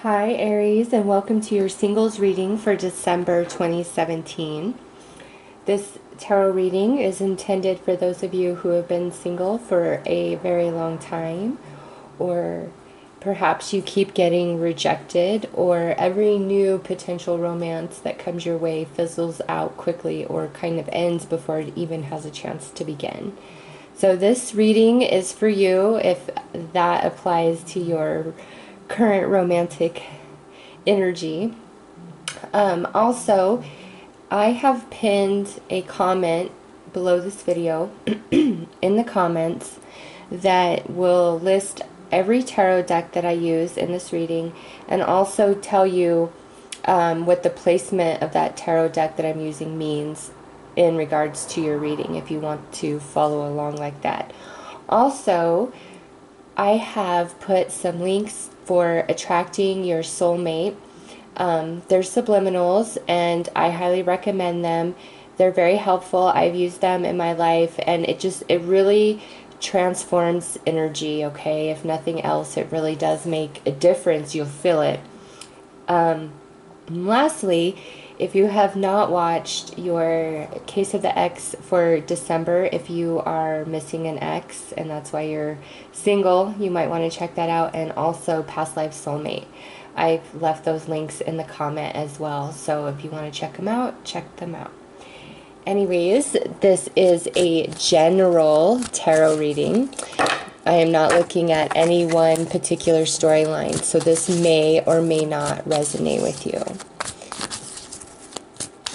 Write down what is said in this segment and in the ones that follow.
Hi Aries, and welcome to your singles reading for December 2017. This tarot reading is intended for those of you who have been single for a very long time, or perhaps you keep getting rejected, or every new potential romance that comes your way fizzles out quickly or kind of ends before it even has a chance to begin. So this reading is for you if that applies to your current romantic energy. Also, I have pinned a comment below this video in the comments that will list every tarot deck that I use in this reading, and also tell you what the placement of that tarot deck that I'm using means in regards to your reading, if you want to follow along like that. Also, I have put some links for attracting your soulmate. They're subliminals, and I highly recommend them. They're very helpful. I've used them in my life, and it really transforms energy, okay? If nothing else, it really does make a difference. You'll feel it. Lastly, if you have not watched your Case of the Ex for December, if you are missing an ex and that's why you're single, you might want to check that out. And also Past Life Soulmate. I've left those links in the comment as well. So if you want to check them out, check them out. Anyways, this is a general tarot reading. I am not looking at any one particular storyline, so this may or may not resonate with you.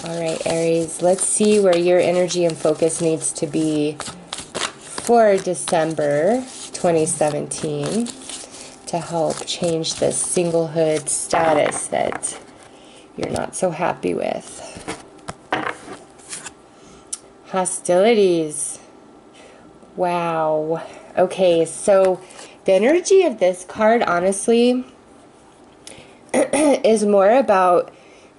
Alright, Aries, let's see where your energy and focus needs to be for December 2017 to help change this singlehood status that you're not so happy with. Hostilities. Wow. Okay, so the energy of this card, honestly, is more about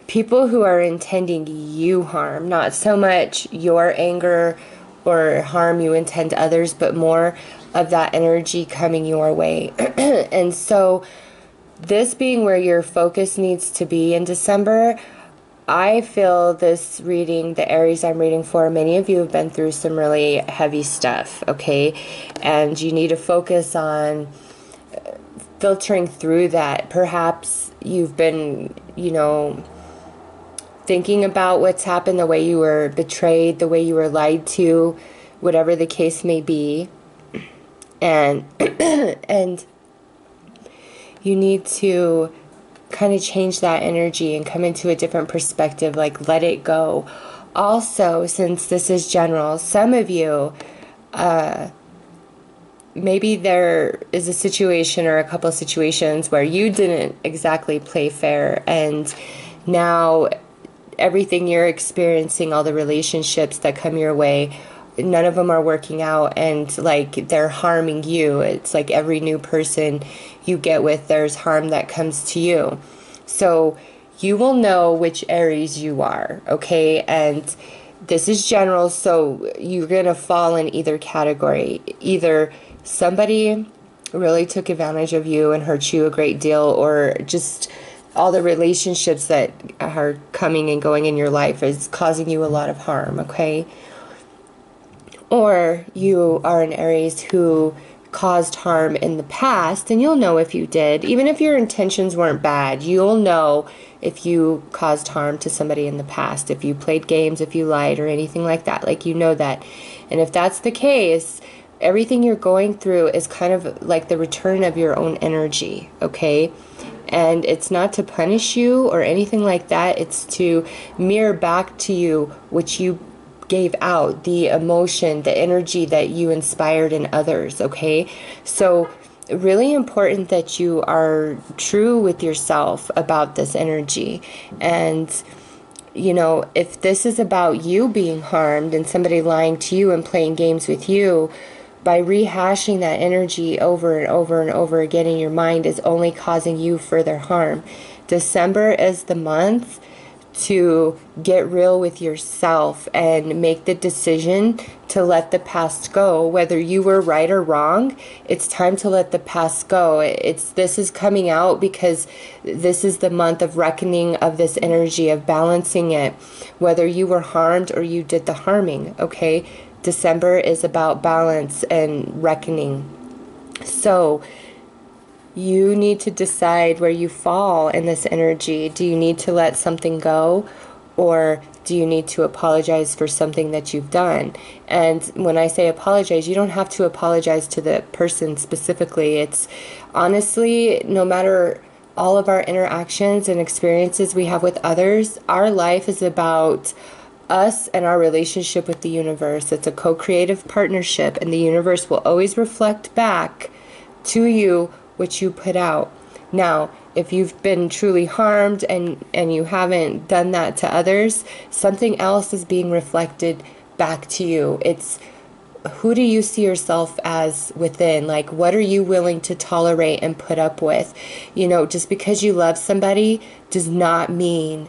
people who are intending you harm, not so much your anger or harm you intend to others, but more of that energy coming your way. And so this being where your focus needs to be in December, I feel this reading, the Aries I'm reading for, many of you have been through some really heavy stuff, okay? And you need to focus on filtering through that. Perhaps you've been, thinking about what's happened, the way you were betrayed, the way you were lied to, whatever the case may be. And and you need to kind of change that energy and come into a different perspective, like let it go. Also, since this is general, some of you, maybe there is a situation or a couple of situations where you didn't exactly play fair, and now everything you're experiencing, all the relationships that come your way, none of them are working out, and like they're harming you. It's like every new person you get with, there's harm that comes to you. So you will know which Aries you are, okay? And this is general, so you're gonna fall in either category. Either somebody really took advantage of you and hurt you a great deal, or just all the relationships that are coming and going in your life is causing you a lot of harm, okay? Or you are an Aries who caused harm in the past, and you'll know if you did. Even if your intentions weren't bad, you'll know if you caused harm to somebody in the past, if you played games, if you lied, or anything like that. Like, you know that. And if that's the case, everything you're going through is kind of like the return of your own energy, okay? And it's not to punish you or anything like that. It's to mirror back to you what you gave out, the emotion, the energy that you inspired in others, okay? So really important that you are true with yourself about this energy. And if this is about you being harmed and somebody lying to you and playing games with you, by rehashing that energy over and over and over again in your mind is only causing you further harm. December is the month to get real with yourself and make the decision to let the past go. Whether you were right or wrong, it's time to let the past go. This is coming out because this is the month of reckoning of this energy, of balancing it, whether you were harmed or you did the harming, okay? December is about balance and reckoning. So you need to decide where you fall in this energy. Do you need to let something go, or do you need to apologize for something that you've done? And when I say apologize, you don't have to apologize to the person specifically. It's honestly, no matter all of our interactions and experiences we have with others, our life is about us and our relationship with the universe. It's a co-creative partnership, and the universe will always reflect back to you what you put out. Now, if you've been truly harmed and you haven't done that to others, something else is being reflected back to you. It's, who do you see yourself as within? Like, what are you willing to tolerate and put up with? You know, just because you love somebody does not mean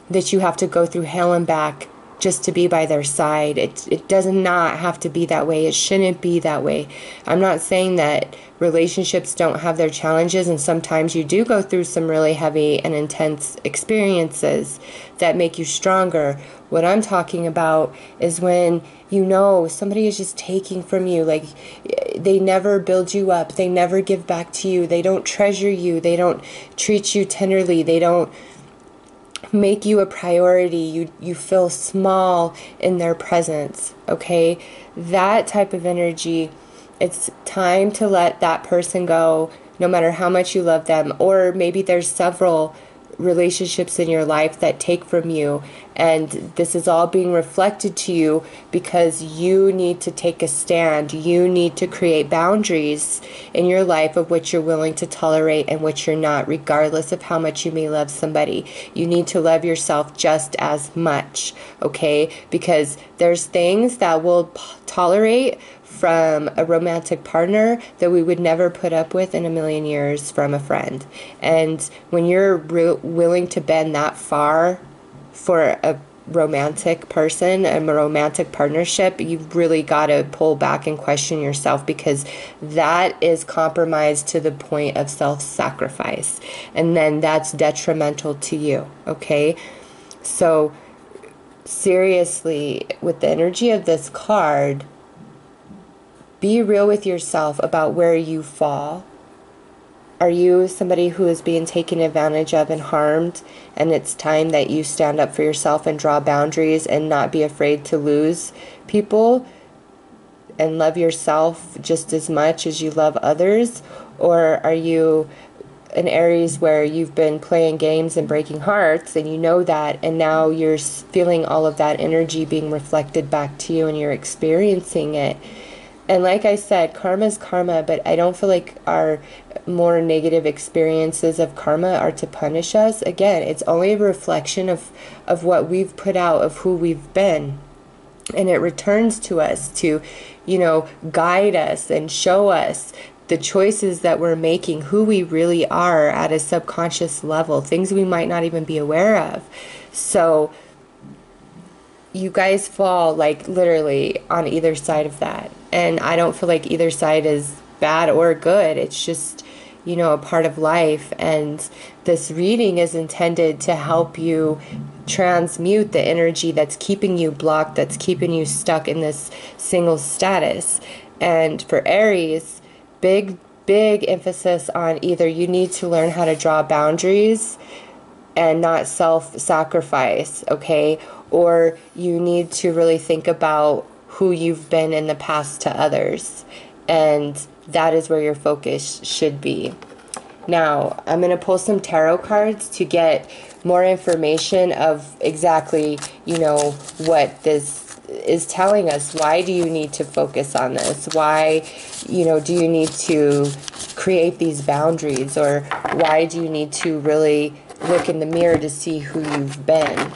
that you have to go through hell and back just to be by their side. It does not have to be that way. It shouldn't be that way. I'm not saying that relationships don't have their challenges, and sometimes you do go through some really heavy and intense experiences that make you stronger. What I'm talking about is when you know somebody is just taking from you, like they never build you up, they never give back to you, they don't treasure you, they don't treat you tenderly, they don't make you a priority, you feel small in their presence, okay? That type of energy, it's time to let that person go, no matter how much you love them. Or maybe there's several relationships in your life that take from you, and this is all being reflected to you because you need to take a stand. You need to create boundaries in your life of what you're willing to tolerate and what you're not, regardless of how much you may love somebody. You need to love yourself just as much, okay? Because there's things that we'll tolerate from a romantic partner that we would never put up with in a million years from a friend. And when you're willing to bend that far for a romantic person, a romantic partnership, you've really got to pull back and question yourself, because that is compromised to the point of self-sacrifice. And then that's detrimental to you, okay? So seriously, with the energy of this card, be real with yourself about where you fall. Are you somebody who is being taken advantage of and harmed, and it's time that you stand up for yourself and draw boundaries and not be afraid to lose people and love yourself just as much as you love others? Or are you an Aries where you've been playing games and breaking hearts, and you know that, and now you're feeling all of that energy being reflected back to you and you're experiencing it? And like I said, karma is karma, but I don't feel like our more negative experiences of karma are to punish us. Again, it's only a reflection of what we've put out, of who we've been. And it returns to us to, you know, guide us and show us the choices that we're making, who we really are at a subconscious level, things we might not even be aware of. So you guys fall like literally on either side of that. And I don't feel like either side is bad or good. It's just, you know, a part of life. And this reading is intended to help you transmute the energy that's keeping you blocked, that's keeping you stuck in this single status. And for Aries, big emphasis on either you need to learn how to draw boundaries and not self-sacrifice, okay? Or you need to really think about who you've been in the past to others. And that is where your focus should be. Now, I'm going to pull some tarot cards to get more information of exactly, you know, what this is telling us. Why do you need to focus on this? Why, you know, do you need to create these boundaries? Or why do you need to really look in the mirror to see who you've been?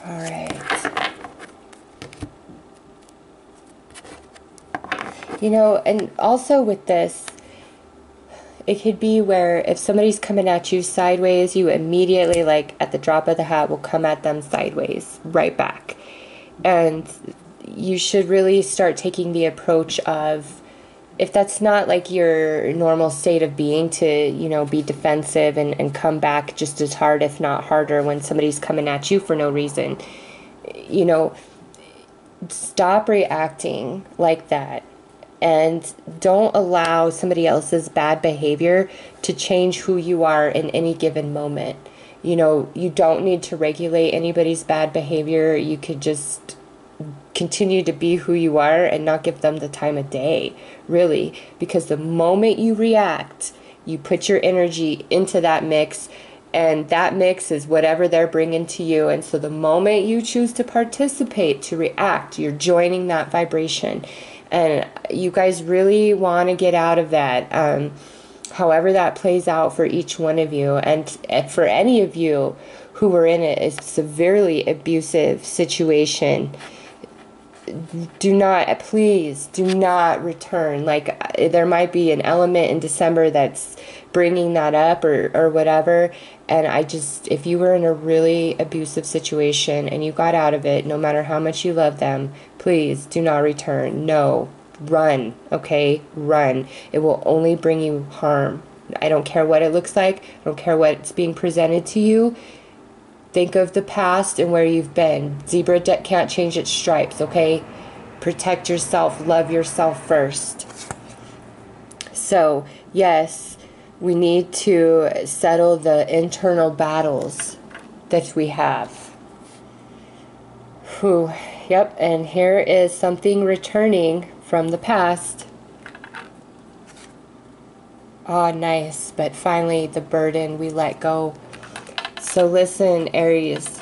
All right. You know, and also with this, it could be where if somebody's coming at you sideways, you immediately, like at the drop of the hat, will come at them sideways, right back. And you should really start taking the approach of, if that's not like your normal state of being, to, you know, be defensive and come back just as hard, if not harder, when somebody's coming at you for no reason. You know, stop reacting like that. And don't allow somebody else's bad behavior to change who you are in any given moment. You know, you don't need to regulate anybody's bad behavior. You could just continue to be who you are and not give them the time of day, really. Because the moment you react, you put your energy into that mix, and that mix is whatever they're bringing to you. And so the moment you choose to participate, to react, you're joining that vibration. And you guys really want to get out of that, however that plays out for each one of you. And for any of you who were in a severely abusive situation, please do not return. Like, there might be an element in December that's bringing that up or whatever. And if you were in a really abusive situation and you got out of it, no matter how much you love them, please do not return. No, run, okay? Run. It will only bring you harm. I don't care what it looks like. I don't care what's being presented to you. Think of the past and where you've been. Zebra can't change its stripes, okay? Protect yourself. Love yourself first. So, yes, we need to settle the internal battles that we have. Whew. Yep, and here is something returning from the past. Oh, nice. But finally, the burden we let go. So listen, Aries.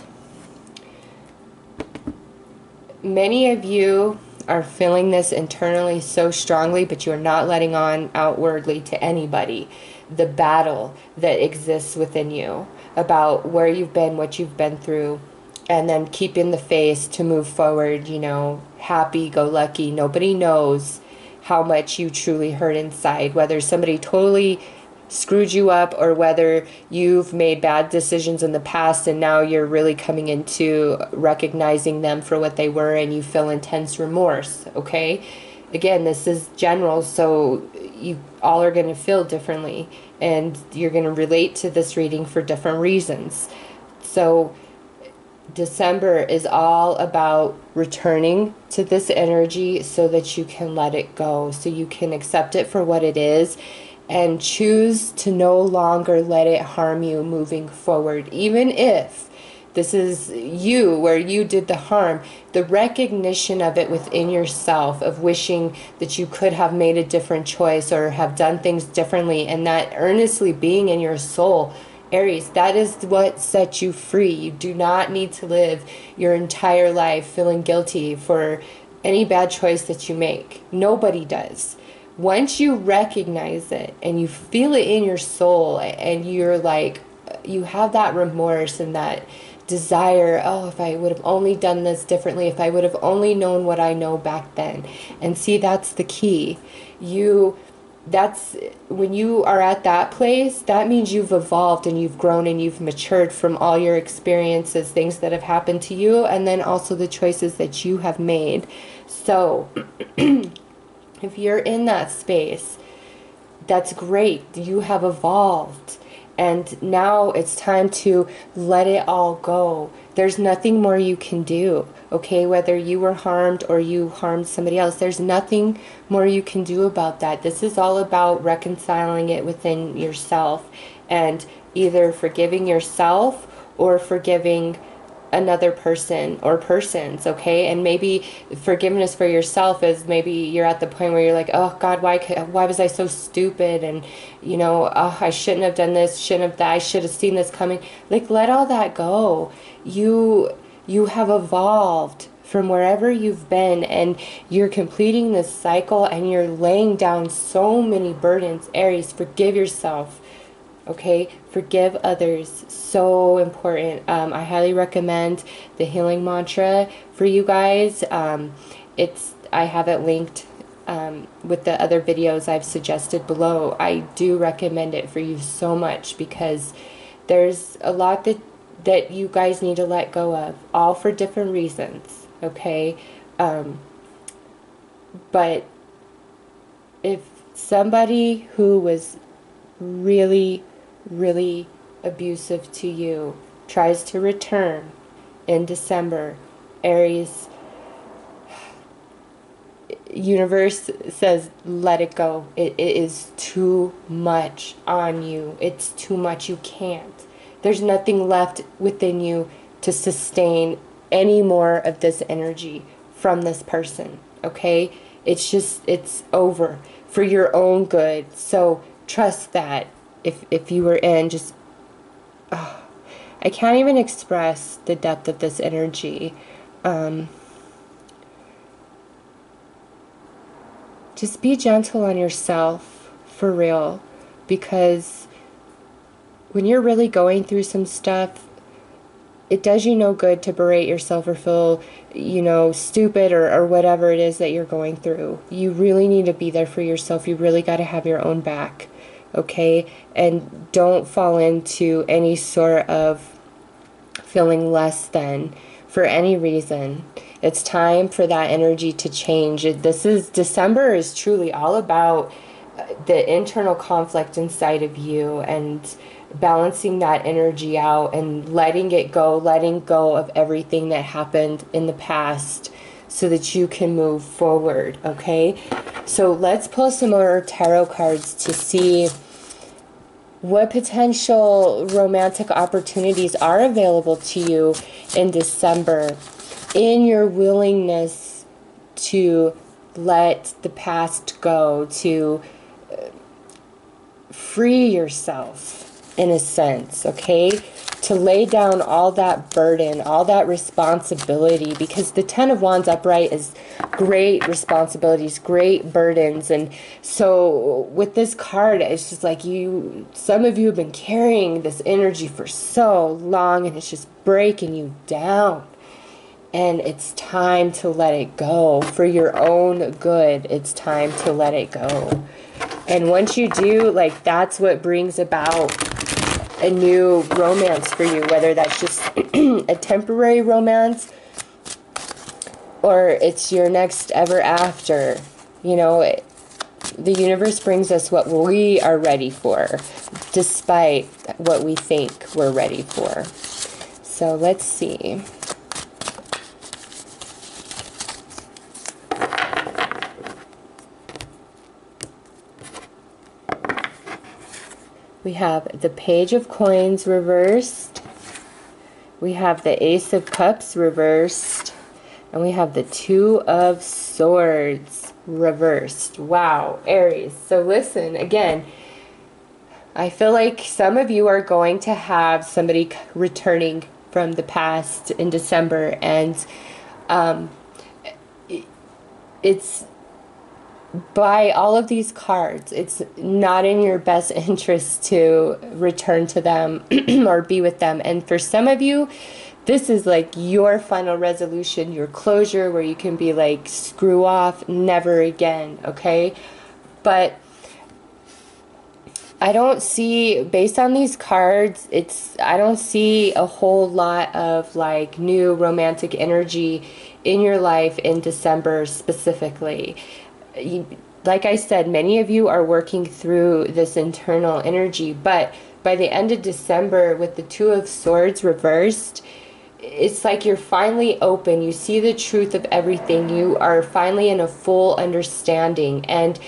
Many of you are feeling this internally so strongly, but you're not letting on outwardly to anybody. The battle that exists within you about where you've been, what you've been through, and then keeping the face to move forward, you know, happy-go-lucky. Nobody knows how much you truly hurt inside, whether somebody totally screwed you up or whether you've made bad decisions in the past and now you're really coming into recognizing them for what they were and you feel intense remorse, okay? Again, this is general, so you all are going to feel differently and you're going to relate to this reading for different reasons. So December is all about returning to this energy so that you can let it go, so you can accept it for what it is and choose to no longer let it harm you moving forward. Even if this is you, where you did the harm, the recognition of it within yourself, of wishing that you could have made a different choice or have done things differently, and that earnestly being in your soul, Aries, that is what sets you free. You do not need to live your entire life feeling guilty for any bad choice that you make. Nobody does. Once you recognize it and you feel it in your soul and you're like, you have that remorse and that desire, oh, if I would have only done this differently, if I would have only known what I know back then. And see, that's the key. That's when you are at that place, that means you've evolved and you've grown and you've matured from all your experiences, things that have happened to you, and then also the choices that you have made. So if you're in that space, that's great. You have evolved. And now it's time to let it all go. There's nothing more you can do, okay? Whether you were harmed or you harmed somebody else, there's nothing more you can do about that. This is all about reconciling it within yourself and either forgiving yourself or forgiving another person or persons, okay? And maybe forgiveness for yourself is maybe you're at the point where you're like, oh God, why was I so stupid? And you know, oh, I shouldn't have done this, shouldn't have that, I should have seen this coming. Like, let all that go. You have evolved from wherever you've been, and you're completing this cycle and you're laying down so many burdens. Aries, forgive yourself. Okay, forgive others. So important. I highly recommend the healing mantra for you guys. I have it linked with the other videos I've suggested below. I do recommend it for you so much, because there's a lot that you guys need to let go of, all for different reasons, okay? But if somebody who was really, really abusive to you tries to return in December, Aries, universe says let it go. It is too much on you. It's too much. You can't. There's nothing left within you to sustain any more of this energy from this person, okay? It's over for your own good. So trust that. If you were in, just I can't even express the depth of this energy. Just be gentle on yourself, for real, because when you're really going through some stuff, it does you no good to berate yourself or feel, you know, stupid or whatever it is that you're going through. You really need to be there for yourself. You really got to have your own back, okay? And don't fall into any sort of feeling less than for any reason. It's time for that energy to change. December is truly all about the internal conflict inside of you and balancing that energy out and letting it go, letting go of everything that happened in the past so that you can move forward, okay? So let's pull some more tarot cards to see what potential romantic opportunities are available to you in December, in your willingness to let the past go, to free yourself in a sense, okay? To lay down all that burden, all that responsibility, because the Ten of Wands upright is great responsibilities, great burdens. And so with this card, it's just like some of you have been carrying this energy for so long, and it's just breaking you down. And it's time to let it go for your own good. It's time to let it go. And once you do, like, that's what brings about a new romance for you, whether that's just a temporary romance or it's your next ever after. You know, the universe brings us what we are ready for, despite what we think we're ready for. So let's see. We have the Page of Coins reversed. We have the Ace of Cups reversed. And we have the Two of Swords reversed. Wow, Aries. So listen, again, I feel like some of you are going to have somebody returning from the past in December. And it's by all of these cards, it's not in your best interest to return to them or be with them. And for some of you, this is like your final resolution, your closure, where you can be like, screw off, never again, okay? But I don't see, based on these cards, I don't see a whole lot of like new romantic energy in your life in December specifically. Like I said, many of you are working through this internal energy, but by the end of December, with the Two of Swords reversed, it's like you're finally open. You see the truth of everything. You are finally in a full understanding. And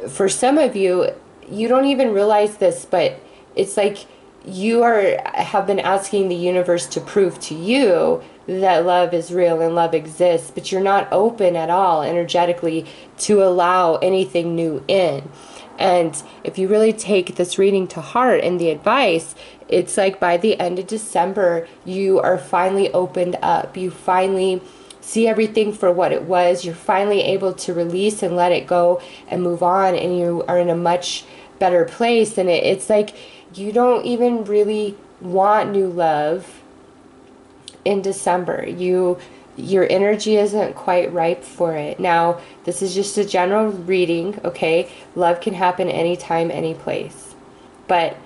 for some of you, you don't even realize this, but it's like you have been asking the universe to prove to you that love is real and love exists, but you're not open at all energetically to allow anything new in. And if you really take this reading to heart and the advice, it's like by the end of December, you are finally opened up. You finally see everything for what it was. You're finally able to release and let it go and move on, and you are in a much better place. And it's like you don't even really want new love in December. You your energy isn't quite ripe for it. Now, this is just a general reading, okay? Love can happen anytime, any place. But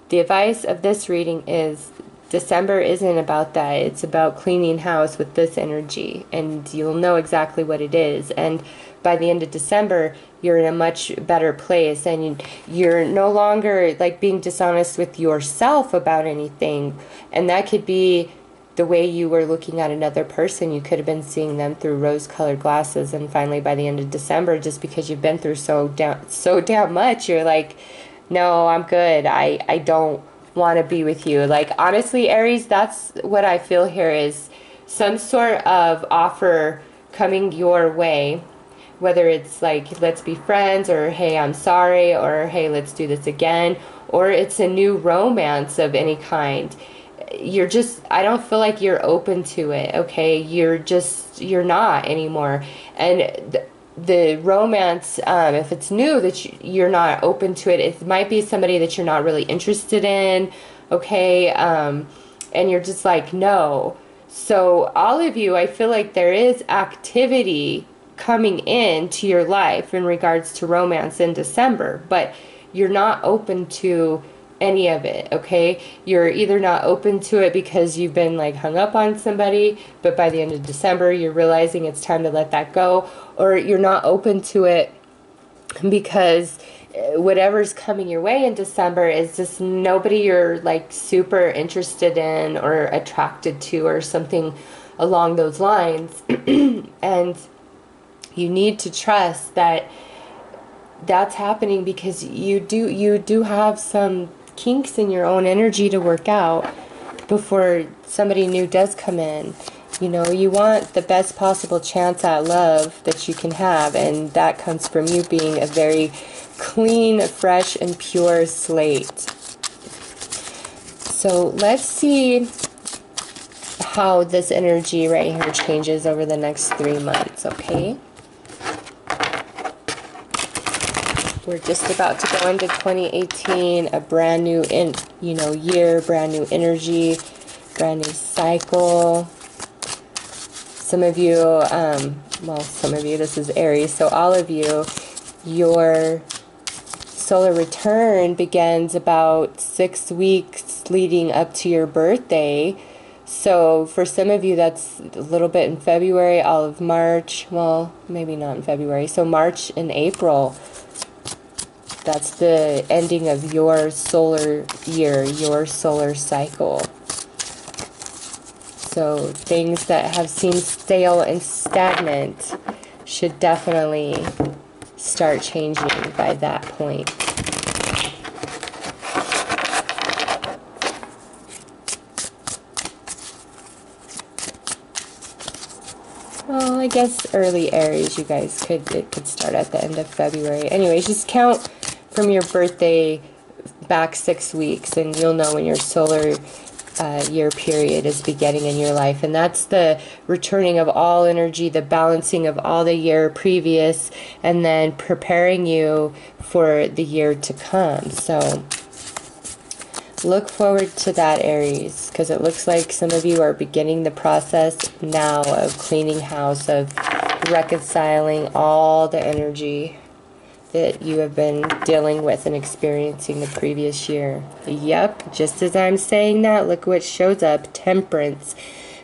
the advice of this reading is December isn't about that. It's about cleaning house with this energy, and you'll know exactly what it is. And by the end of December, you're in a much better place, and you're no longer like being dishonest with yourself about anything. And that could be the way you were looking at another person. You could have been seeing them through rose-colored glasses, and finally by the end of December, just because you've been through so damn much, you're like, no, I'm good. I don't want to be with you. Like, honestly, Aries, that's what I feel here, is some sort of offer coming your way, whether it's like, let's be friends, or hey, I'm sorry, or hey, let's do this again, or it's a new romance of any kind. You're just, I don't feel like you're open to it, okay? You're not anymore. And the romance, if it's new, that you're not open to it, it might be somebody that you're not really interested in, okay? And you're just like, no. So all of you, I feel like there is activity coming into your life in regards to romance in December, but you're not open to any of it, okay? You're either not open to it because you've been like hung up on somebody, but by the end of December you're realizing it's time to let that go, or you're not open to it because whatever's coming your way in December is just nobody you're like super interested in or attracted to, or something along those lines. And you need to trust that that's happening because you do have some kinks in your own energy to work out before somebody new does come in. You know, you want the best possible chance at love that you can have, and that comes from you being a very clean, fresh, and pure slate. So let's see how this energy right here changes over the next 3 months, okay? We're just about to go into 2018, a brand new year, brand new energy, brand new cycle. Some of you, this is Aries, so all of you, your solar return begins about 6 weeks leading up to your birthday. So for some of you, that's a little bit in February, all of March, well, maybe not in February, so March and April. That's the ending of your solar year, your solar cycle. So things that have seemed stale and stagnant should definitely start changing by that point. Well, I guess early Aries, you guys it could start at the end of February. Anyways, just count from your birthday back 6 weeks, and you'll know when your solar year period is beginning in your life. And that's the returning of all energy, the balancing of all the year previous, and then preparing you for the year to come. So look forward to that, Aries, because it looks like some of you are beginning the process now of cleaning house, of reconciling all the energy that you have been dealing with and experiencing the previous year. Yep, just as I'm saying that, look what shows up, Temperance.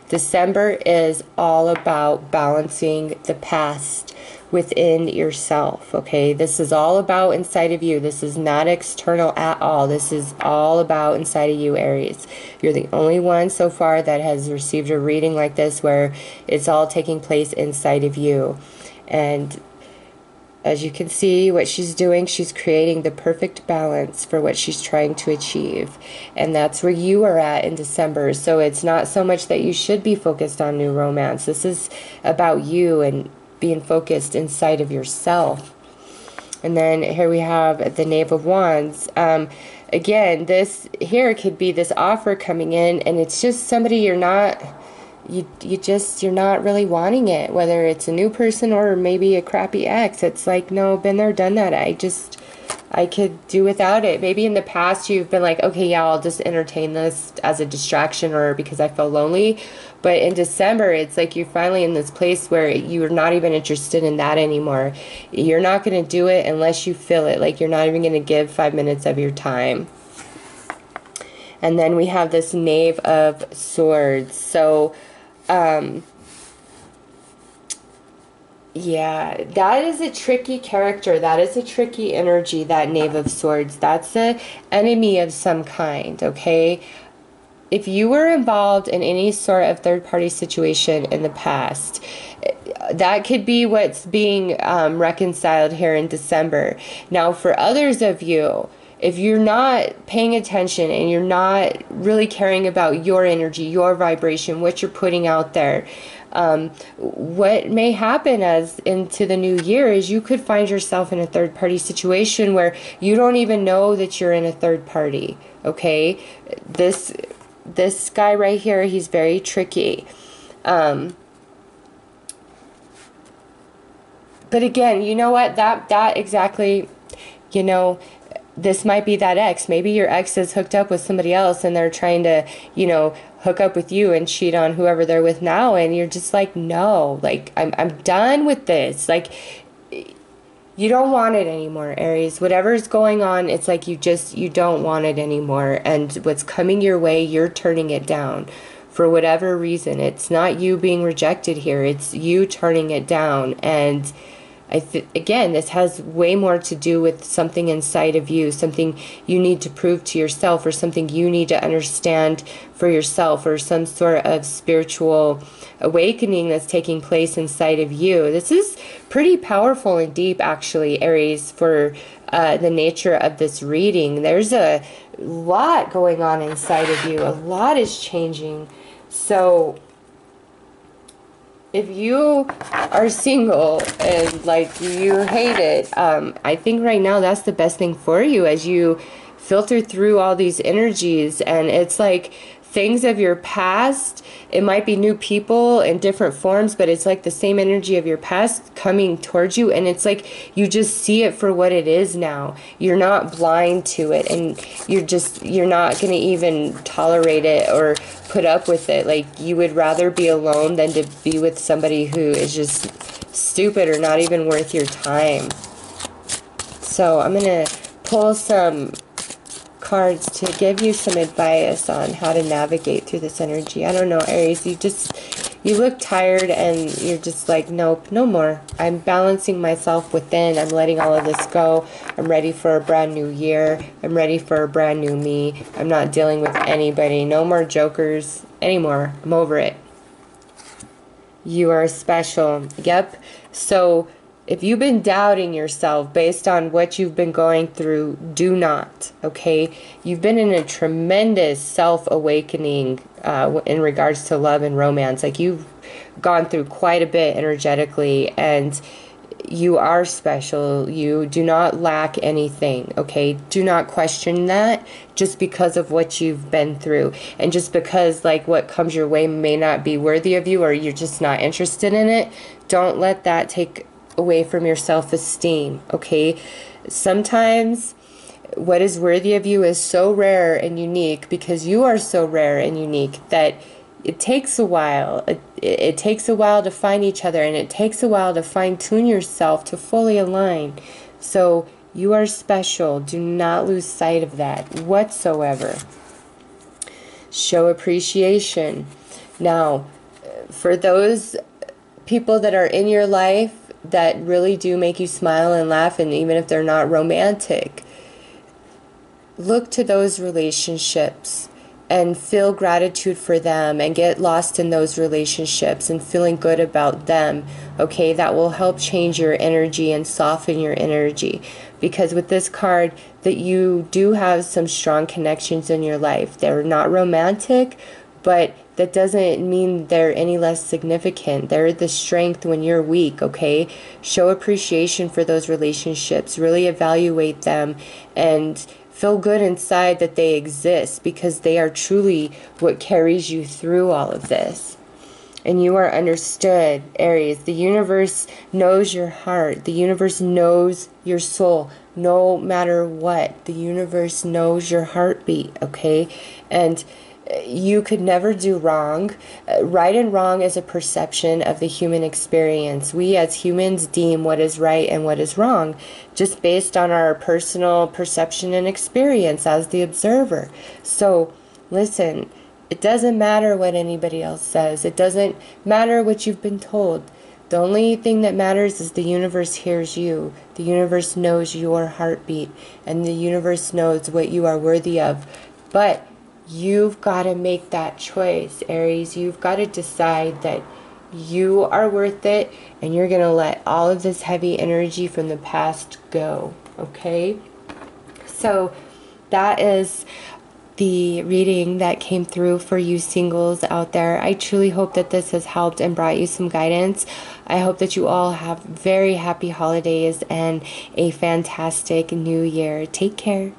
December is all about balancing the past within yourself, okay? This is all about inside of you. This is not external at all. This is all about inside of you, Aries. You're the only one so far that has received a reading like this where it's all taking place inside of you. And as you can see, what she's doing, she's creating the perfect balance for what she's trying to achieve. And that's where you are at in December. So it's not so much that you should be focused on new romance. This is about you and being focused inside of yourself. And then here we have the Knave of Wands. Again, this here could be this offer coming in, and it's just somebody you're not... You're not really wanting it, whether it's a new person or maybe a crappy ex. It's like, no, been there, done that. I could do without it. Maybe in the past you've been like, okay, yeah, I'll just entertain this as a distraction or because I feel lonely. But in December, it's like you're finally in this place where you're not even interested in that anymore. You're not going to do it unless you feel it. Like you're not even going to give 5 minutes of your time. And then we have this Knave of Swords. So, yeah, that is a tricky character. That is a tricky energy, that Knave of Swords. That's an enemy of some kind, okay? If you were involved in any sort of third-party situation in the past, that could be what's being reconciled here in December. Now, for others of you, if you're not paying attention and you're not really caring about your energy, your vibration, what you're putting out there, what may happen as into the new year is you could find yourself in a third-party situation where you don't even know that you're in a third party, okay? This guy right here, he's very tricky. But again, you know what? That exactly, you know, this might be that ex. Maybe your ex is hooked up with somebody else and they're trying to, you know, hook up with you and cheat on whoever they're with now. And you're just like, no, like, I'm done with this. Like, you don't want it anymore, Aries. Whatever's going on, it's like you don't want it anymore. And what's coming your way, you're turning it down for whatever reason. It's not you being rejected here. It's you turning it down. And again, this has way more to do with something inside of you, something you need to prove to yourself, or something you need to understand for yourself, or some sort of spiritual awakening that's taking place inside of you. This is pretty powerful and deep, actually, Aries, for the nature of this reading. There's a lot going on inside of you. A lot is changing. So if you are single and like you hate it, I think right now that's the best thing for you as you filter through all these energies. And it's like things of your past, it might be new people in different forms, but it's like the same energy of your past coming towards you, and it's like you just see it for what it is now. You're not blind to it, and you're not going to even tolerate it or put up with it. Like, you would rather be alone than to be with somebody who is just stupid or not even worth your time. So I'm going to pull some cards to give you some advice on how to navigate through this energy. I don't know, Aries, you look tired and you're just like, nope, no more. I'm balancing myself within. I'm letting all of this go. I'm ready for a brand new year. I'm ready for a brand new me. I'm not dealing with anybody. No more jokers anymore. I'm over it. You are special. Yep. So if you've been doubting yourself based on what you've been going through, do not, okay? You've been in a tremendous self-awakening in regards to love and romance. Like, you've gone through quite a bit energetically, and you are special. You do not lack anything, okay? Do not question that just because of what you've been through. And just because, like, what comes your way may not be worthy of you, or you're just not interested in it, don't let that take away from your self-esteem, okay? Sometimes what is worthy of you is so rare and unique because you are so rare and unique that it takes a while. It takes a while to find each other, and it takes a while to fine-tune yourself to fully align. So you are special. Do not lose sight of that whatsoever. Show appreciation. Now, for those people that are in your life that really do make you smile and laugh, and even if they're not romantic, look to those relationships and feel gratitude for them and get lost in those relationships and feeling good about them, okay? That will help change your energy and soften your energy, because with this card, that you do have some strong connections in your life. They're not romantic, but that doesn't mean they're any less significant. They're the strength when you're weak, okay? Show appreciation for those relationships. Really evaluate them and feel good inside that they exist, because they are truly what carries you through all of this. And you are understood, Aries. The universe knows your heart. The universe knows your soul no matter what. The universe knows your heartbeat, okay? And you could never do wrong. Right and wrong is a perception of the human experience. We as humans deem what is right and what is wrong just based on our personal perception and experience as the observer. So, listen, it doesn't matter what anybody else says. It doesn't matter what you've been told. The only thing that matters is the universe hears you. The universe knows your heartbeat, and the universe knows what you are worthy of. But you've got to make that choice, Aries. You've got to decide that you are worth it, and you're going to let all of this heavy energy from the past go, okay? So that is the reading that came through for you singles out there. I truly hope that this has helped and brought you some guidance. I hope that you all have very happy holidays and a fantastic new year. Take care.